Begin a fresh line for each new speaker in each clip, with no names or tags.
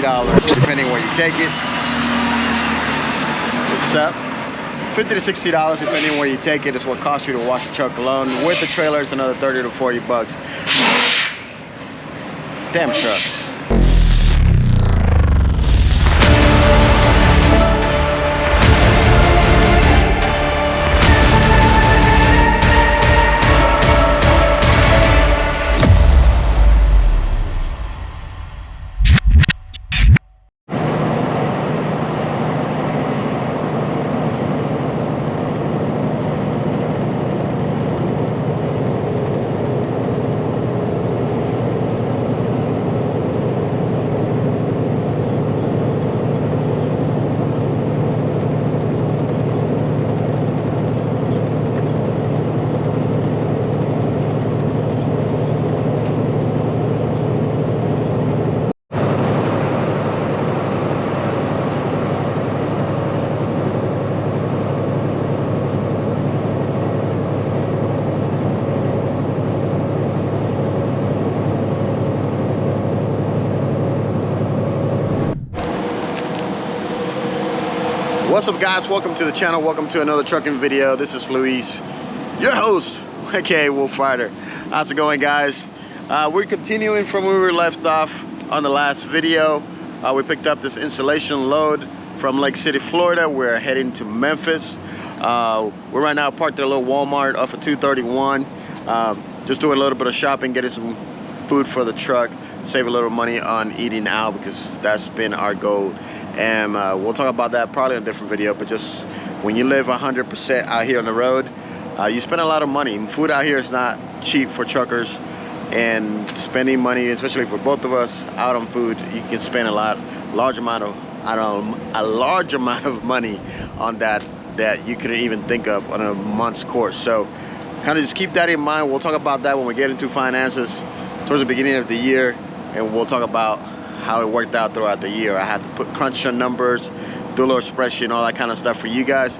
depending where you take it. What's up? $50 to $60 depending where you take it is what costs you to wash the truck alone. With the trailer, it's another 30 to 40 bucks. Damn trucks. What's up guys, welcome to the channel, welcome to another trucking video. This is Luis, your host, aka Wolf Rider. How's it going guys? We're continuing from where we left off on the last video. We picked up this installation load from Lake City, Florida. We're heading to Memphis. We're right now parked at a little Walmart off of 231. Just doing a little bit of shopping, getting some food for the truck, save a little money on eating out because that's been our goal. And we'll talk about that probably in a different video, but just when you live 100% out here on the road, you spend a lot of money. Food out here is not cheap for truckers, and spending money, especially for both of us, out on food, you can spend a large amount of money on that you couldn't even think of on a month's course. So kind of just keep that in mind. We'll talk about that when we get into finances towards the beginning of the year, and we'll talk about how it worked out throughout the year. I had to crunch some numbers, do a little spreadsheet, all that kind of stuff for you guys.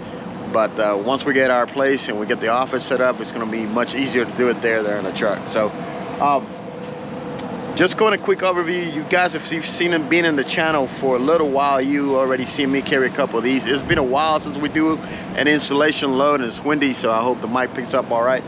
But once we get our place and we get the office set up, it's going to be much easier to do it there in the truck. So just going a quick overview. You guys, if you've seen and been in the channel for a little while, you already seen me carry a couple of these. It's been a while since we do an installation load, and it's windy, so I hope the mic picks up all right.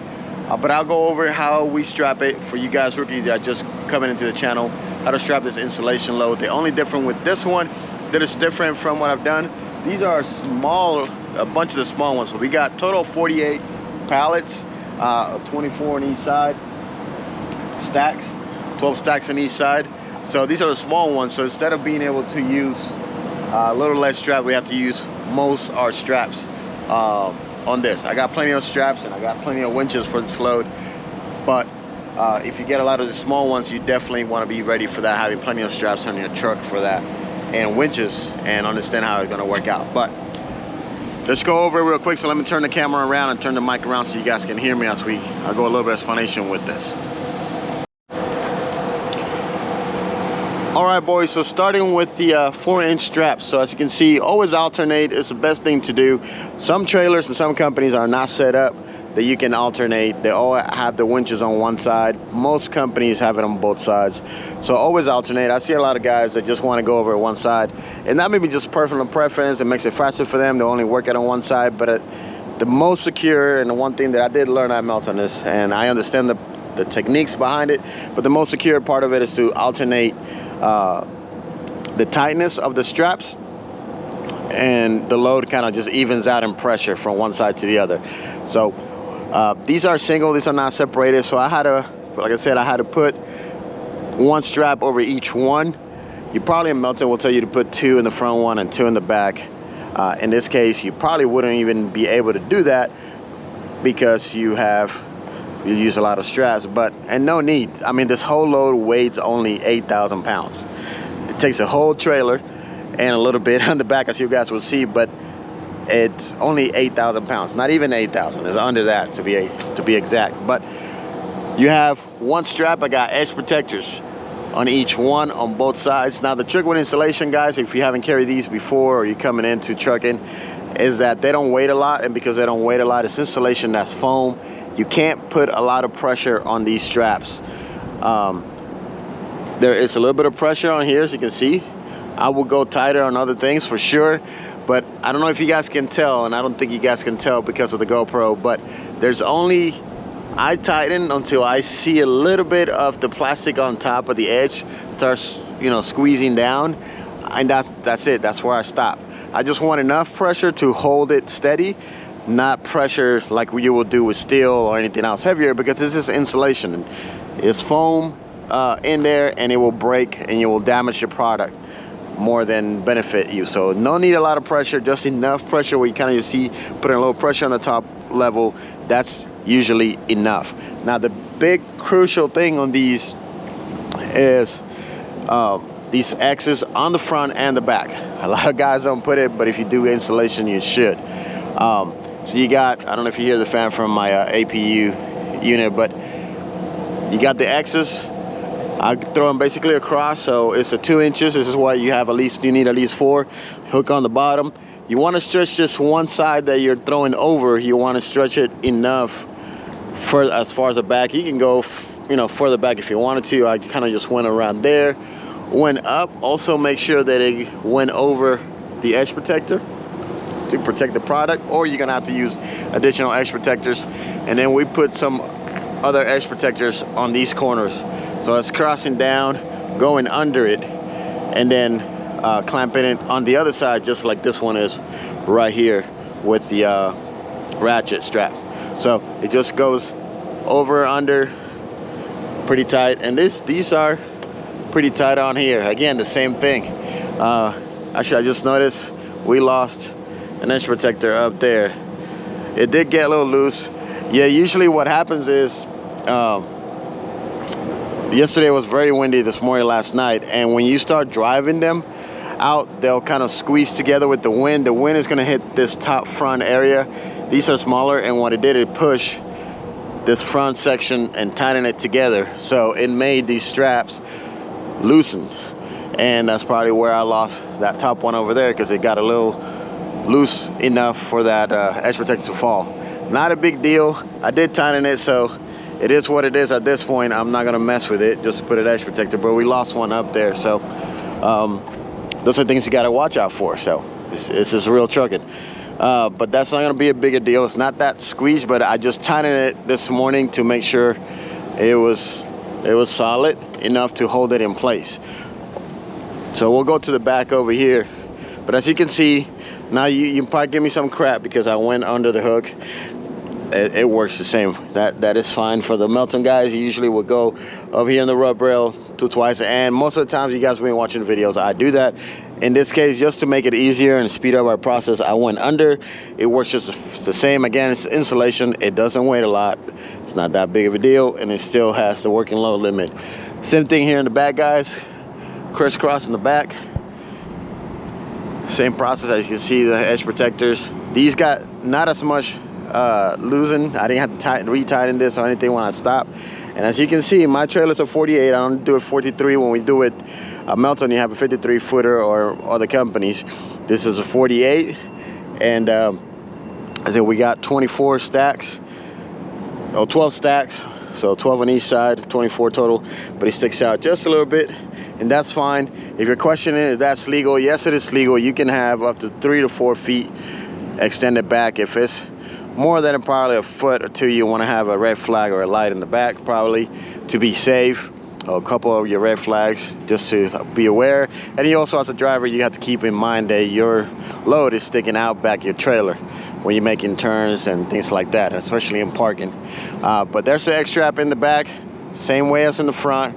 But I'll go over how we strap it for you guys rookies that are just coming into the channel, how to strap this installation load. The only difference with this one that is different from what I've done, these are small, a bunch of the small ones. So we got total 48 pallets, 24 on each side, stacks, 12 stacks on each side. So these are the small ones. So instead of being able to use a little less strap, we have to use most our straps on this. I got plenty of straps and I got plenty of winches for this load, but if you get a lot of the small ones, you definitely want to be ready for that, having plenty of straps on your truck for that, and winches, and understand how it's going to work out. But let's go over it real quick. So let me turn the camera around and turn the mic around so you guys can hear me as I'll go a little bit of explanation with this. All right boys, so starting with the 4-inch straps. So as you can see, always alternate is the best thing to do. Some trailers and some companies are not set up that you can alternate. They all have the winches on one side. Most companies have it on both sides, so always alternate. I see a lot of guys that just want to go over one side, and that may be just personal preference. It makes it faster for them. They only work it on one side, but the most secure, and the one thing that I did learn, I melt on this, and I understand the techniques behind it, but the most secure part of it is to alternate the tightness of the straps, and the load kind of just evens out in pressure from one side to the other. So these are single, these are not separated, so I had to, like I said, I had to put one strap over each one. You probably in Melton will tell you to put 2 in the front one and 2 in the back. In this case, you probably wouldn't even be able to do that because you use a lot of straps, and no need. I mean, this whole load weighs only 8,000 pounds. It takes a whole trailer and a little bit on the back, as you guys will see, but it's only 8,000 pounds. Not even 8,000. It's under that to be exact. But you have one strap. I got edge protectors on each one on both sides. Now the trick with installation, guys, if you haven't carried these before or you're coming into trucking, is that they don't weight a lot, and because they don't weight a lot, it's installation that's foam. You can't put a lot of pressure on these straps. There is a little bit of pressure on here, as you can see, I will go tighter on other things for sure, but I don't know if you guys can tell, and I don't think you guys can tell because of the GoPro, but there's only, I tighten until I see a little bit of the plastic on top of the edge starts, you know, squeezing down, and that's it. That's where I stop. I just want enough pressure to hold it steady, not pressure like you will do with steel or anything else heavier, because this is insulation. It's foam in there, and it will break and you will damage your product more than benefit you. So no need a lot of pressure, just enough pressure where you kind of, you see, putting a little pressure on the top level. That's usually enough. Now the big crucial thing on these is these X's on the front and the back. A lot of guys don't put it, but if you do insulation, you should. So you got, I don't know if you hear the fan from my APU unit, but you got the X's. I throw them basically across, so it's a 2 inches. This is why you have you need at least 4. Hook on the bottom. You want to stretch just one side that you're throwing over. You want to stretch it enough for as far as the back. You can go, you know, further back if you wanted to. I kind of just went around there, went up. Also make sure that it went over the edge protector to protect the product, or you're gonna have to use additional edge protectors. And then we put some other edge protectors on these corners, so it's crossing down, going under it, and then clamping it on the other side, just like this one is right here with the ratchet strap. So it just goes over, under, pretty tight. And these are pretty tight on here. Again, the same thing. Actually, I just noticed we lost an edge protector up there. It did get a little loose. Yeah, usually what happens is, yesterday was very windy, this morning, last night, and when you start driving them out, they'll kind of squeeze together with the wind. The wind is going to hit this top front area. These are smaller, and what it did, it pushed this front section and tighten it together, so it made these straps loosen, and that's probably where I lost that top one over there, because it got a little loose enough for that edge protector to fall. Not a big deal. I did tighten it, so it is what it is at this point. I'm not gonna mess with it just to put an edge protector, but we lost one up there, so those are things you gotta watch out for. So this is real trucking, but that's not gonna be a bigger deal. It's not that squeezed, but I just tightened it this morning to make sure it was solid enough to hold it in place. So we'll go to the back over here, but as you can see, now you probably give me some crap because I went under the hook. It works the same. That is fine. For the Melton guys, you usually would go over here in the rub rail twice, and most of the times you guys have been watching videos, I do that. In this case, just to make it easier and speed up our process, I went under. It works just the same. Again, it's insulation. It doesn't weigh a lot. It's not that big of a deal, and it still has the working load limit. Same thing here in the back, guys. Crisscross in the back. Same process. As you can see, the edge protectors, these got not as much losing. I didn't have to retighten this or anything when I stopped. And as you can see, my trailer's a 48. I don't do it 43. When we do it Melton, you have a 53 footer, or other companies. This is a 48, and I said we got 24 stacks, or 12 stacks, so 12 on each side, 24 total, but it sticks out just a little bit, and that's fine. If you're questioning if that's legal, yes, it is legal. You can have up to 3 to 4 feet extended back. If it's more than probably a foot or two, you want to have a red flag or a light in the back, probably, to be safe. A couple of your red flags, just to be aware. And you also, as a driver, you have to keep in mind that your load is sticking out back your trailer when you're making turns and things like that, especially in parking. But there's the X strap in the back, same way as in the front.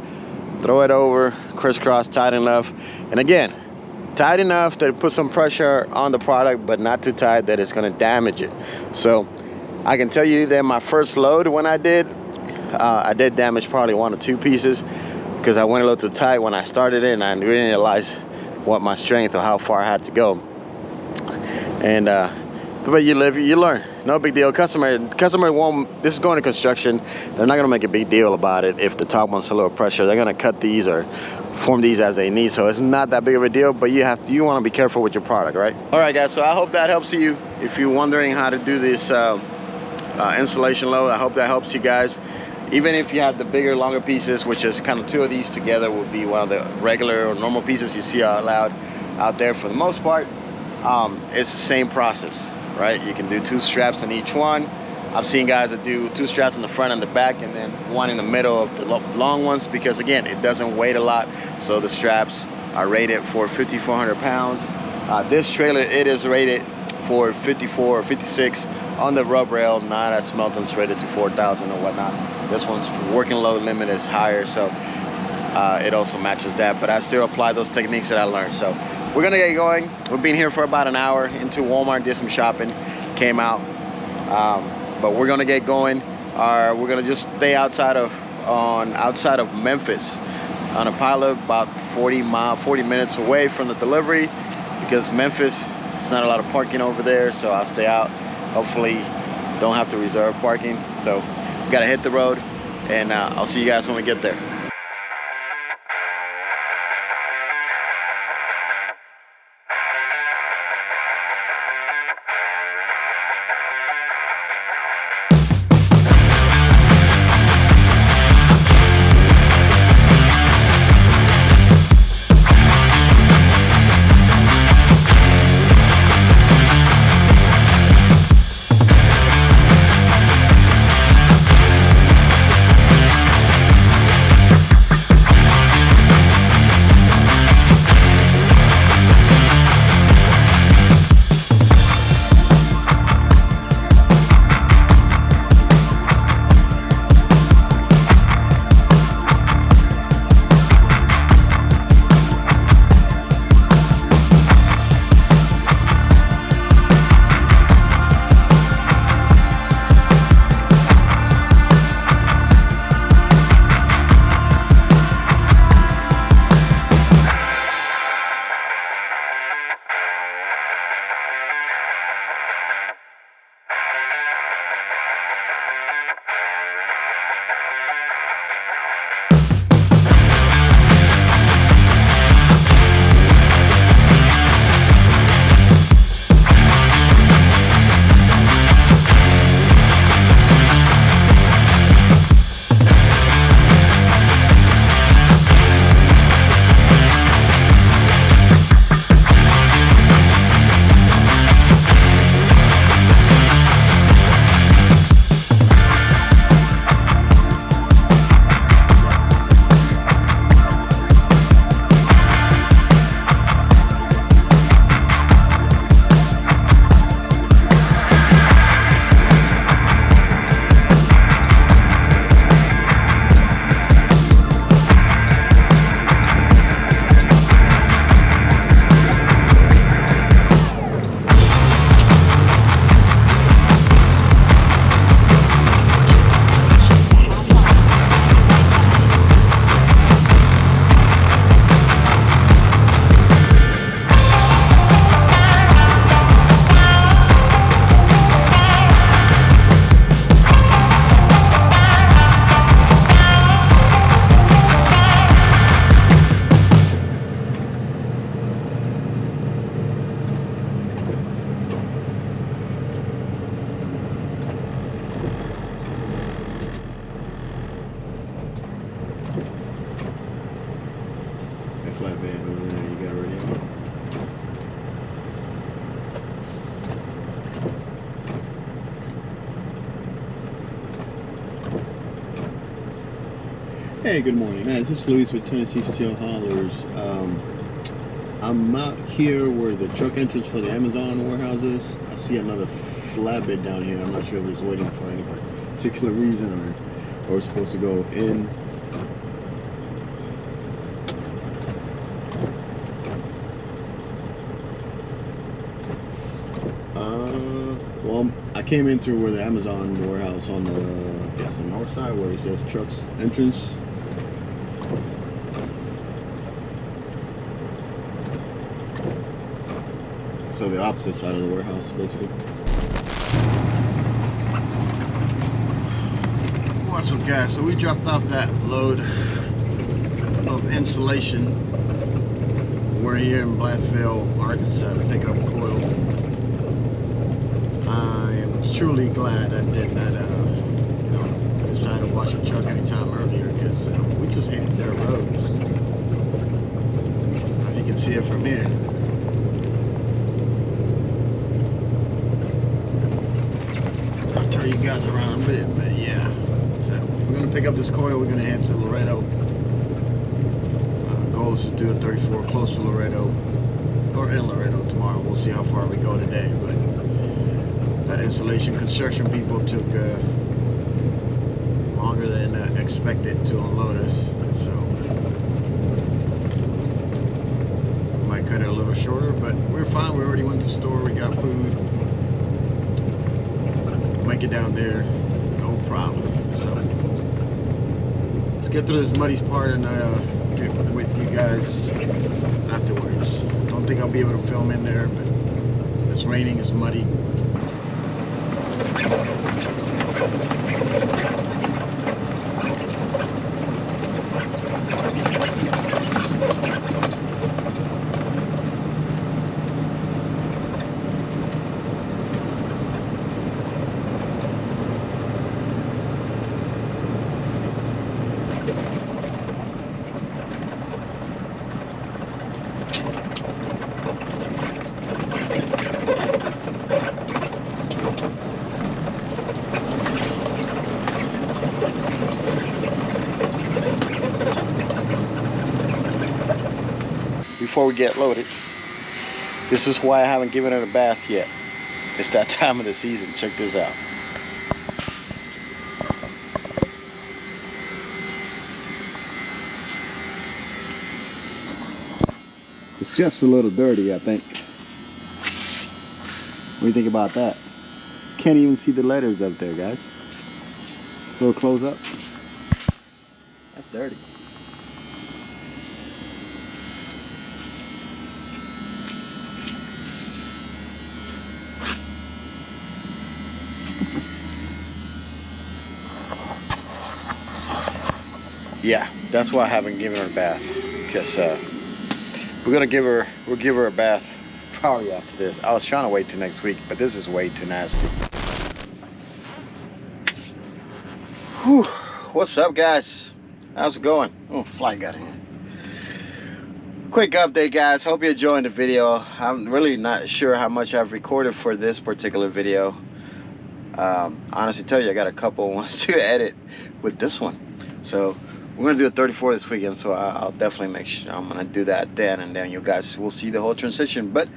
Throw it over, crisscross, tight enough, and again, tight enough that it puts some pressure on the product, but not too tight that it's going to damage it. So I can tell you that my first load, when I did damage probably 1 or 2 pieces, because I went a little too tight when I started it, and I didn't realize what my strength or how far I had to go. And the way you live, you learn. No big deal. Customer won't, this is going to construction, they're not going to make a big deal about it. If the top wants a little pressure, they're going to cut these or form these as they need. So it's not that big of a deal, but you want to be careful with your product, right? All right, guys, so I hope that helps you. If you're wondering how to do this insulation load, I hope that helps you guys. Even if you have the bigger, longer pieces, which is kind of two of these together would be one of the regular or normal pieces you see allowed out there for the most part, it's the same process, right? You can do 2 straps on each one. I've seen guys that do 2 straps in the front and the back, and then 1 in the middle of the long ones, because again, it doesn't weigh a lot. So the straps are rated for 5,400 pounds. This trailer, it is rated for 54 or 56 on the rub rail, not as Melton's rated to 4,000 or whatnot. This one's working load limit is higher, so it also matches that, but I still apply those techniques that I learned. So we're gonna get going. We've been here for about an hour, into Walmart, did some shopping, came out, but we're gonna get going. We're gonna just stay outside of Memphis on a pilot, about 40 minutes away from the delivery, because Memphis, it's not a lot of parking over there, so I'll stay out. Hopefully don't have to reserve parking. So gotta hit the road, and I'll see you guys when we get there. Flatbed over there, you got it ready on. Hey, good morning. This is Luis with Tennessee Steel Haulers. I'm out here where the truck entrance for the Amazon warehouse is. I see another flatbed down here. I'm not sure if it's waiting for any particular reason or it's supposed to go in. Well, I came in through where the Amazon warehouse on the, I guess, the north side where it says trucks entrance. So the opposite side of the warehouse, basically. What's up, guys? So we dropped off that load of insulation. We're here in Blytheville, Arkansas to pick up coil. I am truly glad I did not, inside and wash the truck anytime earlier because we just hit their roads. If you can see it from here. I'll turn you guys around a bit, but yeah. So we're gonna pick up this coil. We're gonna head to Laredo. Goal is to do a 34 close to Laredo, or in Laredo tomorrow. We'll see how far we go today, but that installation construction people took longer than expected to unload us, so we might cut it a little shorter, but we're fine. We already went to the store, we got food. We'll make it down there, no problem. So let's get through this muddy part and get with you guys afterwards. Don't think I'll be able to film in there, but it's raining, it's muddy. Before we get loaded, this is why I haven't given it a bath yet. It's that time of the season. Check this out. It's just a little dirty, I think. What do you think about that? Can't even see the letters up there, guys. A little close up. That's dirty. Yeah, that's why I haven't given her a bath, because we'll give her a bath probably after this. I was trying to wait till next week, but this is way too nasty. Whew. What's up, guys? How's it going? Oh, fly got in. Quick update, guys. Hope you're enjoying the video. I'm really not sure how much I've recorded for this particular video. Honestly tell you, I got a couple ones to edit with this one. So we're gonna do a 34 this weekend, so I'll definitely make sure I'm gonna do that then, and then you guys will see the whole transition. But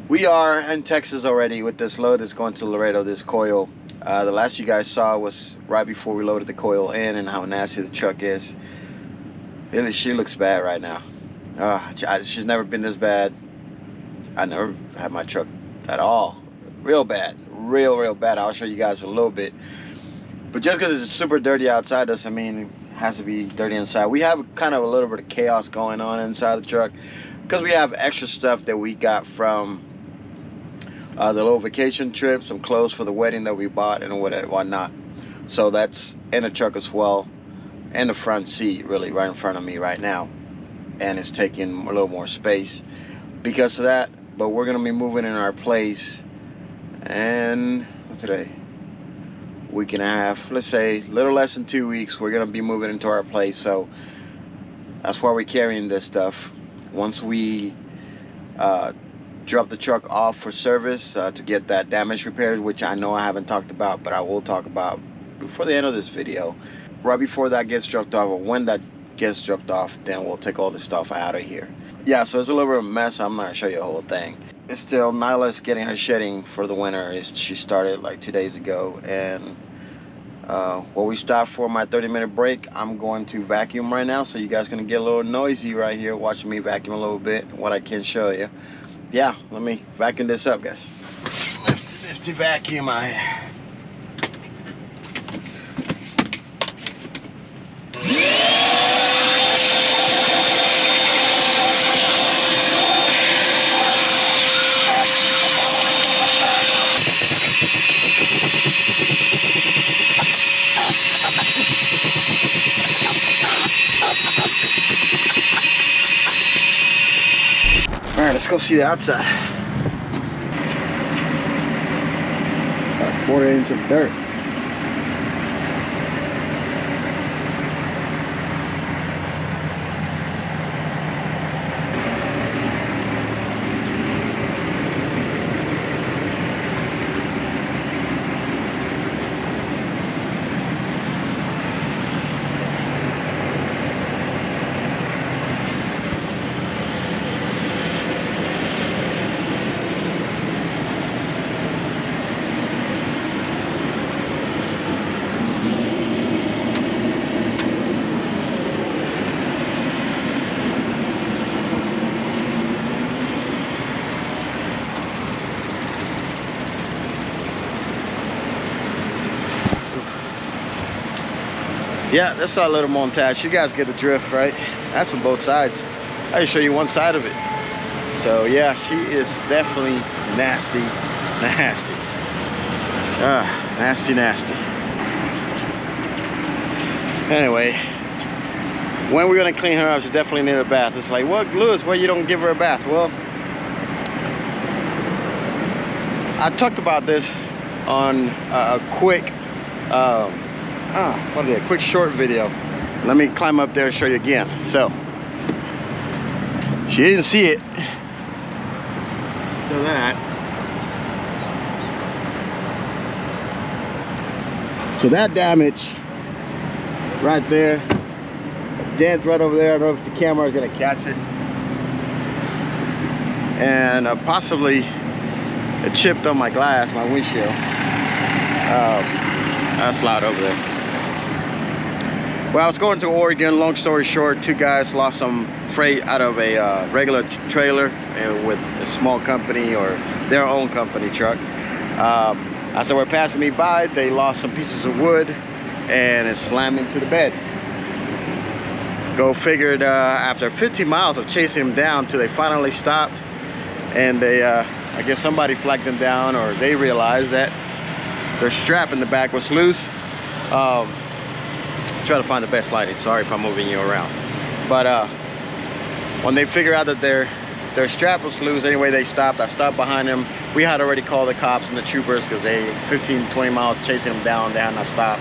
we are in Texas already with this load that's going to Laredo, this coil. The last you guys saw was right before we loaded the coil in, and how nasty the truck is. She looks bad right now. She's never been this bad. I never had my truck at all. Real bad, real bad. I'll show you guys a little bit. But just because it's super dirty outside doesn't mean it has to be dirty inside. We have kind of a little bit of chaos going on inside the truck because we have extra stuff that we got from the little vacation trip, some clothes for the wedding that we bought and whatnot. So that's in the truck as well, in the front seat, really right in front of me right now, and it's taking a little more space because of that. But we're gonna be moving in our place, and what's today? Week and a half, let's say a little less than 2 weeks, we're gonna be moving into our place. So that's why we're carrying this stuff. Once we drop the truck off for service to get that damage repaired, which I know I haven't talked about, but I will talk about before the end of this video. Right before that gets dropped off, or when that gets dropped off, then we'll take all this stuff out of here. Yeah, so it's a little bit of a mess. I'm not gonna show you the whole thing. It's still Nyla's getting her shedding for the winter. She started like 2 days ago, and while we stop for my 30-minute break, I'm going to vacuum right now, so you guys gonna get a little noisy right here watching me vacuum a little bit, what I can show you. Yeah, let me vacuum this up, guys. Nifty vacuum out here. Alright, let's go see the outside. Got a 1/4 inch of dirt. Yeah, that's our little montage. You guys get the drift, right? That's on both sides. I just show you one side of it. So yeah, she is definitely nasty. Nasty. Anyway, when we're gonna clean her up, she definitely need a bath. It's like, what, Lewis, why you don't give her a bath? Well, I talked about this on a quick quick short video. Let me climb up there and show you again. So she didn't see it, so that damage right there, a dent right over there. I don't know if the camera is gonna catch it, and possibly it chipped on my glass, my windshield. That's loud over there. When I was going to Oregon, long story short, two guys lost some freight out of a regular trailer with a small company or their own company truck. As they were passing me by, they lost some pieces of wood and it slammed into the bed. Go figured, after 15 miles of chasing them down till they finally stopped, and they, I guess somebody flagged them down, or they realized that their strap in the back was loose. Try to find the best lighting. Sorry if I'm moving you around. But when they figured out that their strap was loose, anyway, they stopped. I stopped behind them. We had already called the cops and the troopers because they 15-20 miles chasing them down. They had not stopped.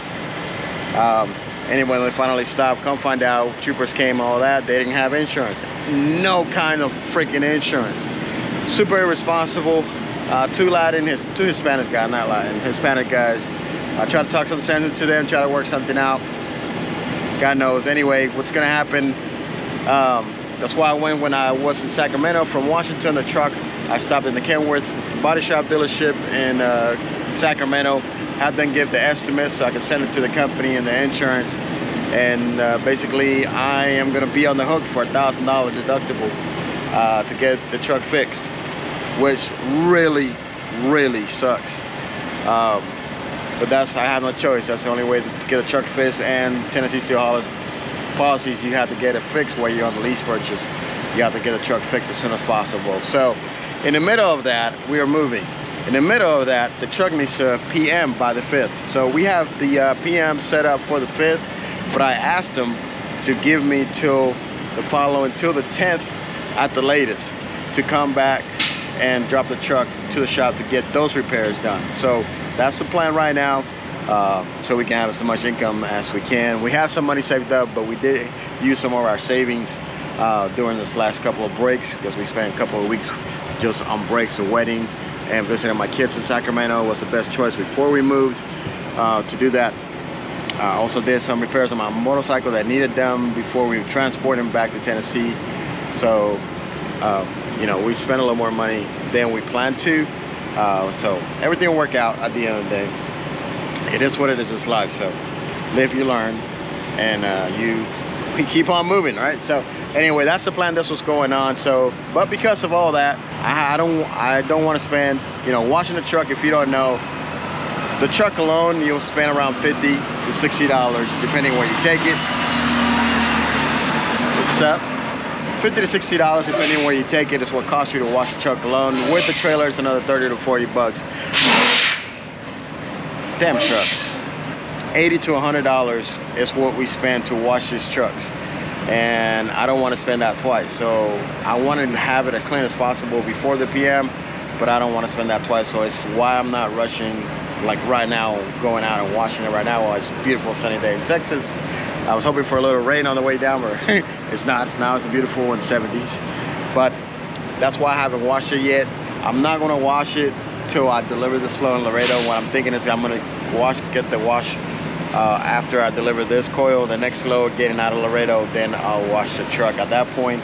Anyway, they finally stopped. Come find out, troopers came, all that. They didn't have insurance. No kind of freaking insurance. Super irresponsible. Two Hispanic guys, not Latin, Hispanic guys. I tried to talk some sense into them, try to work something out. God knows. Anyway, what's gonna happen? That's why I went when I was in Sacramento from Washington. The truck, I stopped in the Kenworth body shop dealership in Sacramento. Had them give the estimate so I could send it to the company and the insurance. And basically, I am gonna be on the hook for $1,000 deductible to get the truck fixed, which really sucks. But I have no choice. That's the only way to get a truck fixed. And Tennessee Steel Haulers policies, you have to get it fixed while you're on the lease purchase. You have to get the truck fixed as soon as possible. So in the middle of that, we are moving. In the middle of that, the truck needs to PM by the 5th. So we have the PM set up for the 5th, but I asked them to give me till the 10th at the latest to come back and drop the truck to the shop to get those repairs done. So that's the plan right now, so we can have as much income as we can. We have some money saved up, but we did use some of our savings during this last couple of breaks, because we spent a couple of weeks just on breaks, a wedding, and visiting my kids in Sacramento was the best choice before we moved to do that. I also did some repairs on my motorcycle that needed done before we transport them back to Tennessee. So you know, we spent a little more money than we planned to. So everything will work out at the end of the day. It is what it is. It's life. So live, you learn, and we keep on moving, right? So anyway, that's the plan. That's what's going on. So, but because of all that, I don't want to spend, you know, washing the truck. If you don't know, the truck alone, you'll spend around $50 to $60 depending where you take it. What's up? $50 to $60 depending where you take it is what costs you to wash the truck alone. With the trailer, it's another $30 to $40. Damn trucks. $80 to $100 is what we spend to wash these trucks, and I don't want to spend that twice. So I wanted to have it as clean as possible before the PM, but I don't want to spend that twice. So it's why I'm not rushing, like right now, going out and washing it right now while it's a beautiful sunny day in Texas. I was hoping for a little rain on the way down, but it's not. Now it's beautiful in the 70s. But that's why I haven't washed it yet. I'm not gonna wash it till I deliver this load in Laredo. What I'm thinking is I'm gonna get the wash after I deliver this coil, the next load getting out of Laredo, then I'll wash the truck at that point,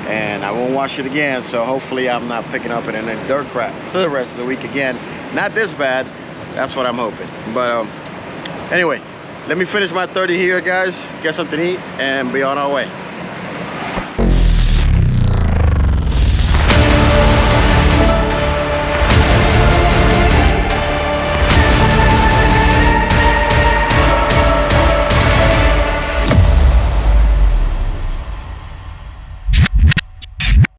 and I won't wash it again. So hopefully I'm not picking up in any dirt crap for the rest of the week again. Not this bad. That's what I'm hoping. But anyway, let me finish my 30 here, guys, get something to eat, and be on our way.